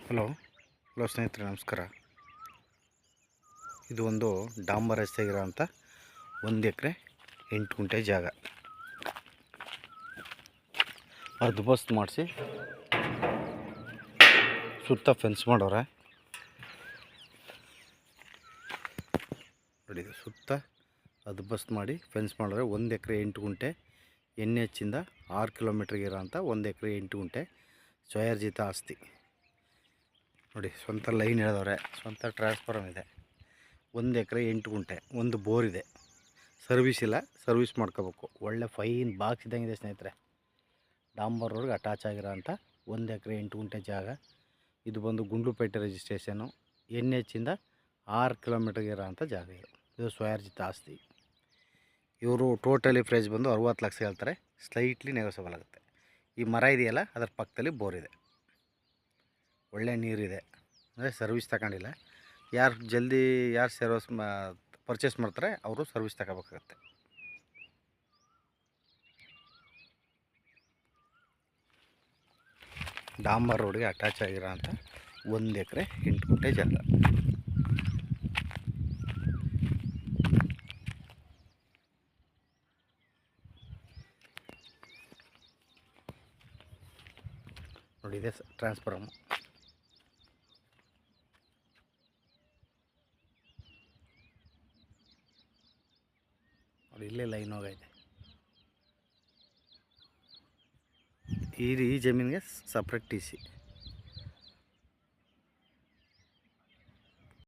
Hello ಸ್ನೇಹಿತರೆ, ನಮಸ್ಕಾರ. ಇದು ಒಂದು ಡಾಂಬರ್ ರಸ್ತೆಗಿರೋಂಥ 1 ಎಕರೆ 8 ಗುಂಟೆ ಜಾಗ. ಬಸ್ಟ್ ಮಾಡಿಸಿ ಸುತ್ತ ಫೆನ್ಸ್ ಮಾಡೋರೆ ನೋಡಿ. ಸುತ್ತ ಬಸ್ಟ್ ಮಾಡಿ ಫೆನ್ಸ್ ಮಾಡೋರೆ. 1 ಎಕರೆ 8 ಗುಂಟೆ NH ಇಂದ 6 ಕಿಲೋಮೀಟ್ರಿಗೆ ಇರೋಂಥ 1 ಎಕರೆ 8 ಗುಂಟೆ ಸ್ವಯರ್ಜಿತ ಆಸ್ತಿ ನೋಡಿ. ಸ್ವಂತ ಲೈನ್ ಎಳೆದವ್ರೆ, ಸ್ವಂತ ಟ್ರಾನ್ಸ್ಫಾರ್ಮರ್ ಇದೆ. 1 ಎಕರೆ 8 ಗುಂಟೆ, ಒಂದು ಬೋರ್ ಇದೆ. ಸರ್ವಿಸ್ ಇಲ್ಲ, ಸರ್ವಿಸ್ ಮಾಡ್ಕೋಬೇಕು. ಒಳ್ಳೆ ಫೈನ್ ಬಾಕ್ಸ್ ಇದ್ದಂಗಿದೆ ಸ್ನೇಹಿತರೆ. ಡಾಂಬರ್ ರೋಡ್ಗೆ ಅಟ್ಯಾಚ್ ಆಗಿರೋಂಥ 1 ಎಕರೆ 8 ಗುಂಟೆ ಜಾಗ. ಇದು ಬಂದು ಗುಂಡ್ಲುಪೇಟೆ ರಿಜಿಸ್ಟ್ರೇಷನು. NH ಇಂದ 6 ಕಿಲೋಮೀಟ್ರಿಗೆ ಇರೋಂಥ ಜಾಗ. ಇದು ಸ್ವಯರ್ಜಿತ ಆಸ್ತಿ. ಇವರು ಟೋಟಲಿ ಪ್ರೈಸ್ ಬಂದು 60 ಲಕ್ಷ ಹೇಳ್ತಾರೆ. ಸ್ಲೈಟ್ಲಿ ನೆಗೋಸಬಲ್ ಆಗುತ್ತೆ. ಈ ಮರ ಇದೆಯಲ್ಲ, ಅದರ ಪಕ್ಕದಲ್ಲಿ ಬೋರ್ ಇದೆ. ಒಳ್ಳೆ ನೀರಿದೆ, ಅಂದರೆ ಸರ್ವಿಸ್ ತಗೊಂಡಿಲ್ಲ. ಯಾರು ಸರ್ವಿಸ್ ಪರ್ಚೇಸ್ ಮಾಡ್ತಾರೆ ಅವರು ಸರ್ವಿಸ್ ತಗೋಬೇಕಾಗತ್ತೆ. ಡಾಂಬರ್ ರೋಡ್ಗೆ ಅಟ್ಯಾಚ್ ಆಗಿರೋ ಅಂಥ 1 ಎಕರೆ 8 ಗುಂಟೆ ಜಾಗ. ನೋಡಿ, ಇದೆ ಟ್ರಾನ್ಸ್ಫಾರ್ಮರ್. ನೋಡಿ, ಇಲ್ಲೇ ಲೈನ್ ಹೋಗೈತೆ. ಈ ಜಮೀನಿಗೆ ಸಪ್ರೇಟ್ TC.